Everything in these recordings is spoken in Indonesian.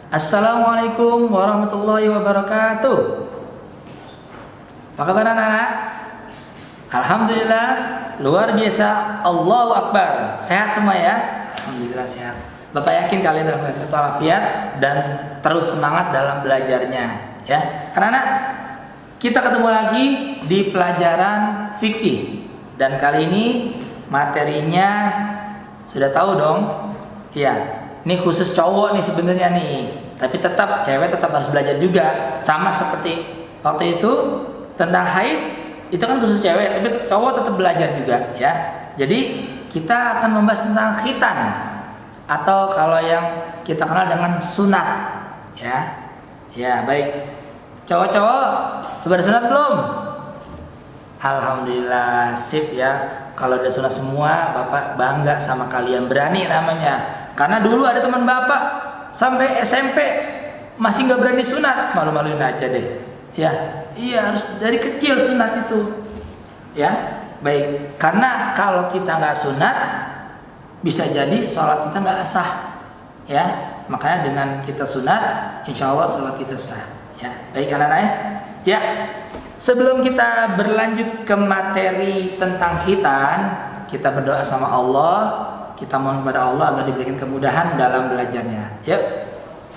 Assalamualaikum warahmatullahi wabarakatuh. Apa kabar anak-anak? Alhamdulillah, luar biasa. Allahu Akbar. Sehat semua ya? Alhamdulillah sehat. Bapak yakin kalian dalam keadaan walafiat dan terus semangat dalam belajarnya ya. Anak-anak, kita ketemu lagi di pelajaran fikih. Dan kali ini materinya sudah tahu dong? Iya. Ini khusus cowok nih sebenarnya nih, tapi tetap cewek tetap harus belajar juga. Sama seperti waktu itu tentang haid, itu kan khusus cewek, tapi cowok tetap belajar juga ya. Jadi kita akan membahas tentang khitan atau kalau yang kita kenal dengan sunat ya. Ya baik, cowok-cowok sudah sunat belum? Alhamdulillah sip ya. Kalau udah sunat semua, Bapak bangga sama kalian, berani namanya. Karena dulu ada teman Bapak sampai SMP masih nggak berani sunat, malu-maluin aja deh. Ya, iya harus dari kecil sunat itu. Ya, baik. Karena kalau kita nggak sunat, bisa jadi sholat kita nggak sah. Ya, makanya dengan kita sunat, insya Allah sholat kita sah. Ya, baik anak-anak ya. Ya, sebelum kita berlanjut ke materi tentang khitan, kita berdoa sama Allah. Kita mohon kepada Allah agar diberikan kemudahan dalam belajarnya. Ya.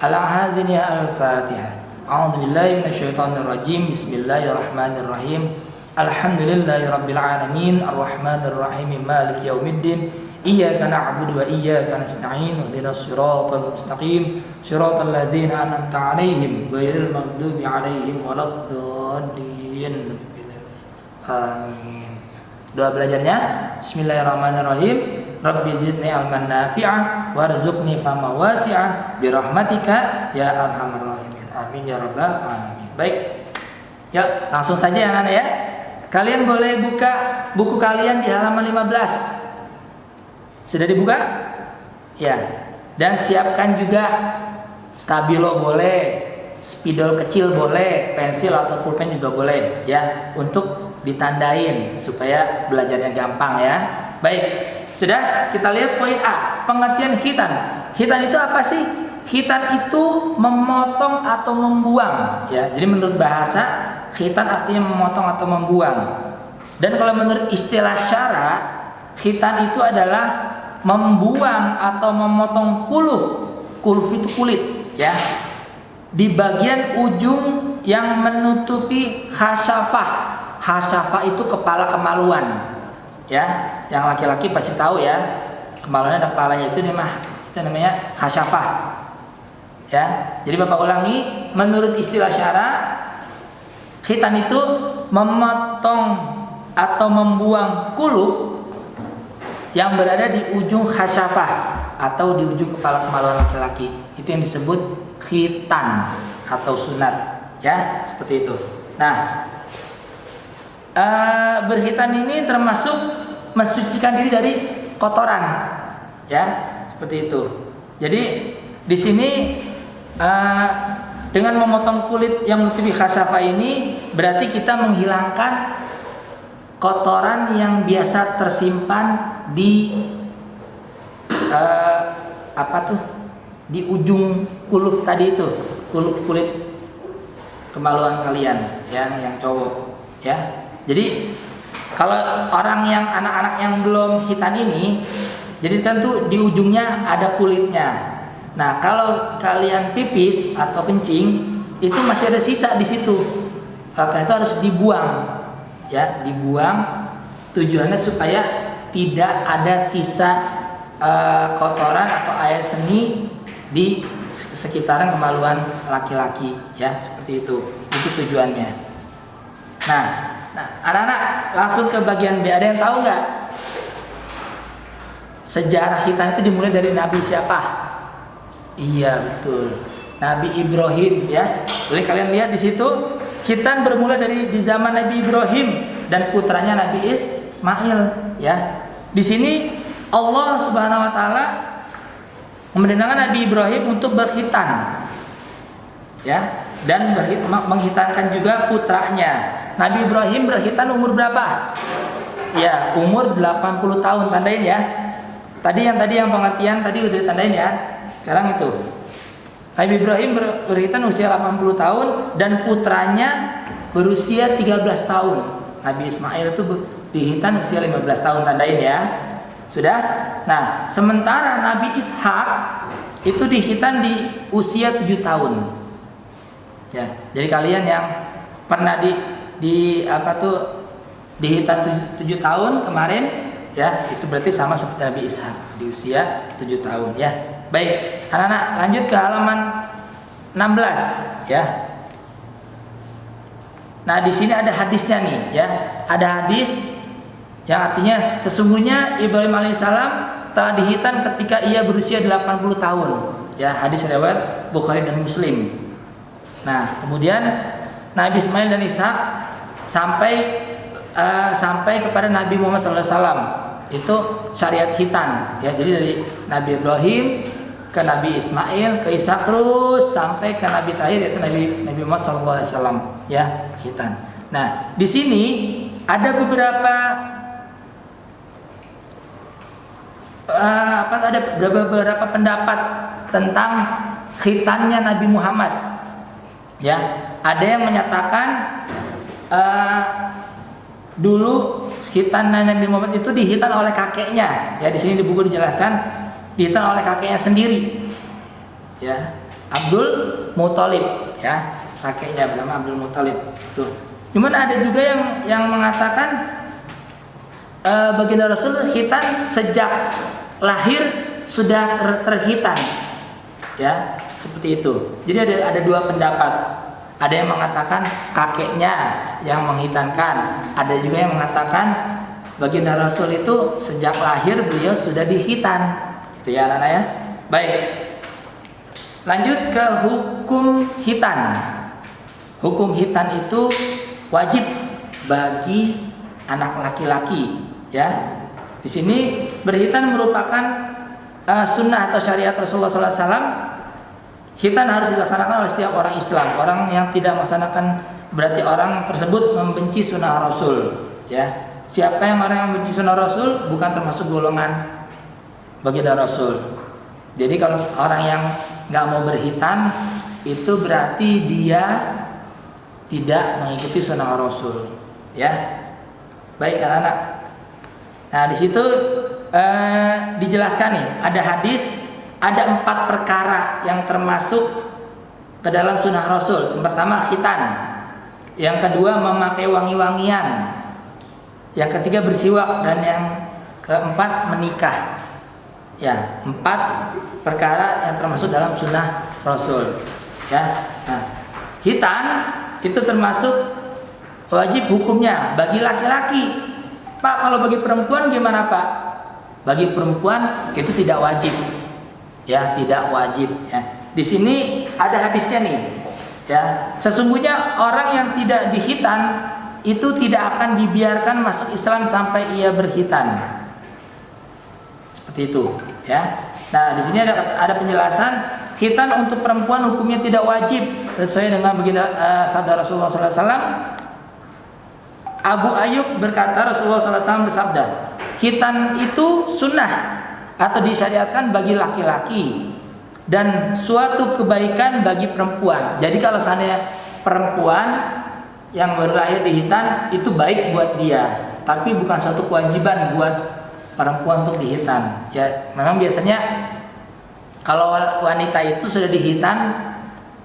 Al-Ahadini Al-Fatihah. A'udzubillahi minasyaitonirrajim. Bismillahirrahmanirrahim. Alhamdulillahirabbil alamin, arrahmanirrahim, maliki yaumiddin. Iyyaka na'budu wa iyyaka nasta'in. Ihdinas siratal mustaqim. Shiratal ladzina an'amta 'alaihim ghairil maghdubi 'alaihim waladdallin. Amin. Doa belajarnya Bismillahirrahmanirrahim. Rabbi zidni ilman nafi'ah warzuqni fama wasi'ah birahmatika ya arhamar rahimin. Amin ya rabbal alamin. Baik. Ya, langsung saja ya anak ya. Kalian boleh buka buku kalian di halaman 15. Sudah dibuka? Ya. Dan siapkan juga stabilo boleh, spidol kecil boleh, pensil atau pulpen juga boleh ya, untuk ditandain supaya belajarnya gampang ya. Baik. Sudah, kita lihat poin A, pengertian khitan. Khitan itu apa sih? Khitan itu memotong atau membuang ya. Jadi menurut bahasa, khitan artinya memotong atau membuang. Dan kalau menurut istilah syara, khitan itu adalah membuang atau memotong kuluf. Kuluf itu kulit ya. Di bagian ujung yang menutupi khasyafah. Khasyafah itu kepala kemaluan. Ya, yang laki-laki pasti tahu ya, kemaluannya ada kepalanya, itu namanya khasyafah. Ya, jadi Bapak ulangi, menurut istilah syara, khitan itu memotong atau membuang kuluf yang berada di ujung khasyafah atau di ujung kepala kemaluan laki-laki. Itu yang disebut khitan atau sunat. Ya, seperti itu. Nah, berkhitan ini termasuk mensucikan diri dari kotoran, ya seperti itu. Jadi di sini dengan memotong kulit yang menutupi khasyafah ini berarti kita menghilangkan kotoran yang biasa tersimpan di di ujung kuluf tadi itu, kuluf kulit kemaluan kalian yang cowok, ya. Jadi kalau orang yang anak-anak yang belum khitan ini, jadi tentu di ujungnya ada kulitnya. Nah, kalau kalian pipis atau kencing, itu masih ada sisa di situ. Karena itu harus dibuang. Ya, dibuang. Tujuannya supaya tidak ada sisa kotoran atau air seni di sekitaran kemaluan laki-laki, ya, seperti itu. Itu tujuannya. Nah, anak-anak langsung ke bagian B. Ada yang tahu nggak? Sejarah khitan itu dimulai dari Nabi siapa? Iya betul, Nabi Ibrahim ya. Boleh kalian lihat di situ, khitan bermula dari di zaman Nabi Ibrahim dan putranya Nabi Ismail ya. Di sini Allah Subhanahu Wa Taala memerintahkan Nabi Ibrahim untuk berkhitan ya, dan menghitankan juga putranya. Nabi Ibrahim berkhitan umur berapa? Ya, umur 80 tahun, tandain ya. Tadi yang pengertian tadi udah ditandain ya. Sekarang itu. Nabi Ibrahim berhitan usia 80 tahun dan putranya berusia 13 tahun. Nabi Ismail itu dihitan usia 15 tahun, tandain ya. Sudah? Nah, sementara Nabi Ishak itu dihitan di usia 7 tahun. Ya, jadi kalian yang pernah dihitan 7 tahun kemarin, ya, itu berarti sama seperti Nabi Ishak di usia 7 tahun ya. Baik, anak-anak lanjut ke halaman 16 ya. Nah, di sini ada hadisnya nih ya. Ada hadis yang artinya sesungguhnya Ibrahim alaihissalam telah dihitan ketika ia berusia 80 tahun. Ya, hadis riwayat Bukhari dan Muslim. Nah, kemudian Nabi Ismail dan Ishak sampai kepada Nabi Muhammad SAW itu syariat hitan ya. Jadi dari Nabi Ibrahim ke Nabi Ismail ke Ishak terus sampai ke Nabi terakhir yaitu Nabi Muhammad SAW ya, hitan. Nah, di sini ada beberapa pendapat tentang khitannya Nabi Muhammad. Ya, ada yang menyatakan dulu khitan Nabi Muhammad itu dihitan oleh kakeknya. Ya, di sini di buku dijelaskan dihitan oleh kakeknya sendiri. Ya, Abdul Muthalib ya, kakeknya bernama Abdul Muthalib. Tuh. Cuman ada juga yang mengatakan baginda Rasul khitan sejak lahir sudah terhitan. Ya, seperti itu. Jadi ada dua pendapat. Ada yang mengatakan kakeknya yang menghitankan, ada juga yang mengatakan baginda Rasul itu sejak lahir beliau sudah dihitan. Itu ya anak-anak ya. Baik. Lanjut ke hukum hitan. Hukum hitan itu wajib bagi anak laki-laki ya. Di sini berhitan merupakan sunnah atau syariat Rasulullah SAW. Khitan harus dilaksanakan oleh setiap orang Islam. Orang yang tidak melaksanakan berarti orang tersebut membenci sunnah Rasul. Ya, siapa yang orang yang membenci sunnah Rasul bukan termasuk golongan baginda Rasul. Jadi kalau orang yang nggak mau berhitan itu berarti dia tidak mengikuti sunnah Rasul. Ya, baik anak-anak. Nah di situ dijelaskan nih ada hadis. Ada 4 perkara yang termasuk ke dalam sunnah Rasul. Yang pertama khitan, yang kedua memakai wangi-wangian, yang ketiga bersiwak, dan yang keempat menikah. Ya, 4 perkara yang termasuk dalam sunnah Rasul. Ya, nah, khitan itu termasuk wajib hukumnya bagi laki-laki. Pak, kalau bagi perempuan gimana Pak? Bagi perempuan itu tidak wajib. Ya, tidak wajib ya. Di sini ada hadisnya nih. Ya, sesungguhnya orang yang tidak dihitan itu tidak akan dibiarkan masuk Islam sampai ia berhitan. Seperti itu, ya. Nah, di sini ada penjelasan khitan untuk perempuan hukumnya tidak wajib sesuai dengan baginda sabda Rasulullah SAW. Abu Ayyub berkata Rasulullah SAW bersabda, khitan itu sunnah atau disyariatkan bagi laki-laki dan suatu kebaikan bagi perempuan. Jadi kalau seandainya perempuan yang baru lahir dihitan itu baik buat dia, tapi bukan suatu kewajiban buat perempuan untuk dihitan. Ya, memang biasanya kalau wanita itu sudah dihitan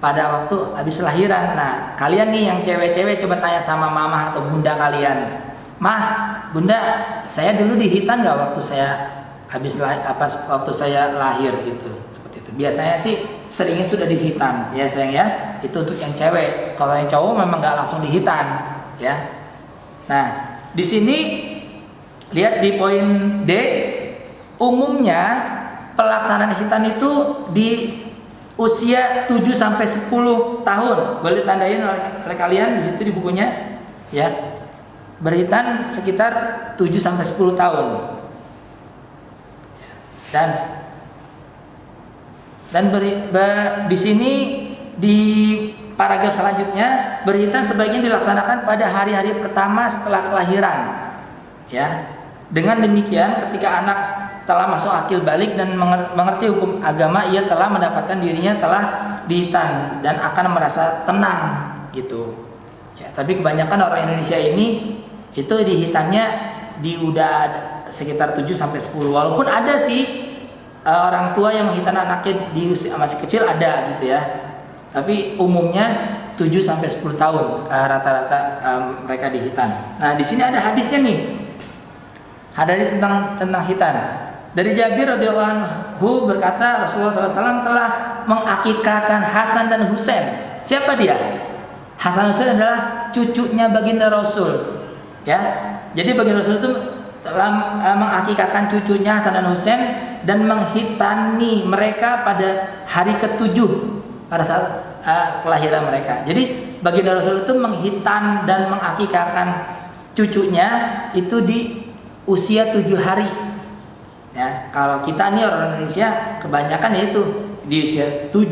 pada waktu habis lahiran. Nah, kalian nih yang cewek-cewek coba tanya sama mama atau bunda kalian. Mah, bunda, saya dulu dihitan nggak waktu saya waktu saya lahir gitu, seperti itu. Biasanya sih seringnya sudah dihitan ya sayang ya. Itu untuk yang cewek. Kalau yang cowok memang nggak langsung dihitan ya. Nah di sini lihat di poin D, umumnya pelaksanaan hitan itu di usia 7 sampai 10 tahun. Boleh tandain oleh kalian di situ di bukunya ya. Berhitan sekitar 7 sampai 10 tahun. Dan di sini di paragraf selanjutnya berhitan sebaiknya dilaksanakan pada hari-hari pertama setelah kelahiran ya. Dengan demikian ketika anak telah masuk akil balik dan mengerti hukum agama, ia telah mendapatkan dirinya telah dihitan dan akan merasa tenang gitu. Ya, tapi kebanyakan orang Indonesia ini itu dihitannya di udah sekitar 7 sampai 10. Walaupun ada sih orang tua yang menghitan anaknya di usia masih kecil ada gitu ya. Tapi umumnya 7 sampai 10 tahun rata-rata mereka dihitan. Nah, di sini ada hadisnya nih. Hadis tentang hitan. Dari Jabir radhiyallahu anhu berkata Rasulullah SAW telah mengakikahkan Hasan dan Husain. Siapa dia? Hasan dan Husain adalah cucunya baginda Rasul. Ya, jadi baginda Rasul itu telah mengakikahkan cucunya Hasan dan Husain dan menghitani mereka pada hari ke-7 pada saat kelahiran mereka. Jadi baginda Rasul itu menghitan dan mengakikahkan cucunya itu di usia 7 hari. Ya, kalau kita nih orang Indonesia kebanyakan ya itu di usia 7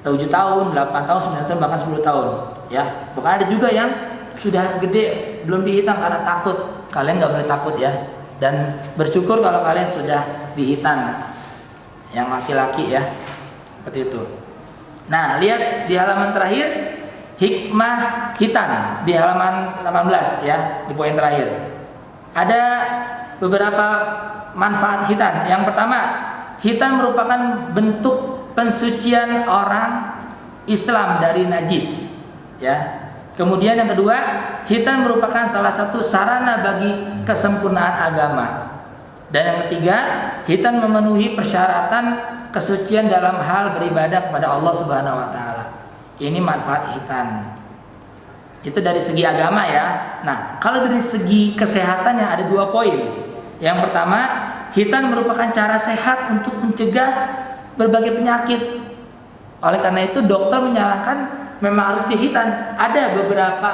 tahun, 8 tahun, 9 tahun, bahkan 10 tahun. Ya, bahkan ada juga yang sudah gede belum dihitan karena takut. Kalian nggak boleh takut ya. Dan bersyukur kalau kalian sudah dihitan yang laki-laki ya. Seperti itu. Nah, lihat di halaman terakhir hikmah hitan di halaman 18 ya, di poin terakhir. Ada beberapa manfaat hitan. Yang pertama, hitan merupakan bentuk pensucian orang Islam dari najis. Ya. Kemudian yang kedua, hitan merupakan salah satu sarana bagi kesempurnaan agama. Dan yang ketiga, hitan memenuhi persyaratan kesucian dalam hal beribadah kepada Allah Subhanahu wa taala. Ini manfaat hitan. Itu dari segi agama ya. Nah, kalau dari segi kesehatannya ada 2 poin. Yang pertama, hitan merupakan cara sehat untuk mencegah berbagai penyakit. Oleh karena itu dokter menyarankan memang harus dihitan. Ada beberapa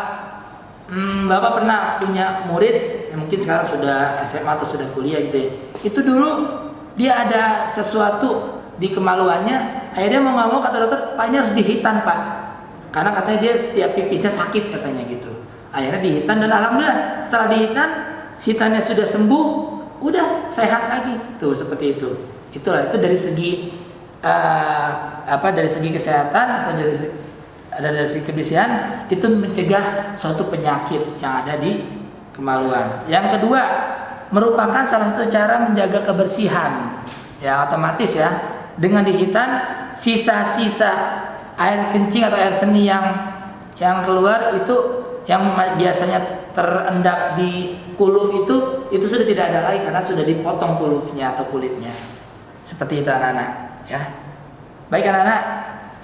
Bapak pernah punya murid yang mungkin sekarang sudah SMA atau sudah kuliah gitu ya. Itu dulu dia ada sesuatu di kemaluannya, akhirnya mau nggak mau kata dokter, Pak ini harus dihitan Pak, karena katanya dia setiap pipisnya sakit katanya gitu. Akhirnya dihitan dan alhamdulillah setelah dihitan, hitannya sudah sembuh, udah sehat lagi tuh seperti itu. Itulah itu dari segi dari segi kesehatan atau dari segi kebersihan itu mencegah suatu penyakit yang ada di kemaluan. Yang kedua, merupakan salah satu cara menjaga kebersihan. Ya otomatis ya, dengan dihitan sisa-sisa air kencing atau air seni yang keluar itu yang biasanya terendap di kuluh itu sudah tidak ada lagi karena sudah dipotong kuluhnya atau kulitnya. Seperti itu anak-anak ya. Baik anak-anak,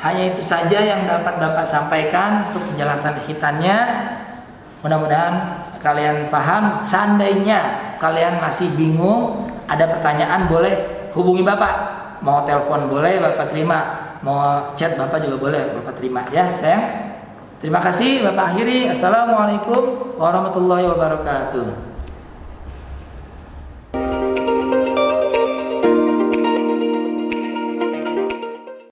hanya itu saja yang dapat Bapak sampaikan untuk penjelasan hitannya. Mudah-mudahan kalian paham. Seandainya kalian masih bingung, ada pertanyaan boleh hubungi Bapak. Mau telepon boleh Bapak terima, mau chat Bapak juga boleh Bapak terima ya sayang. Terima kasih Bapak akhiri. Assalamualaikum warahmatullahi wabarakatuh.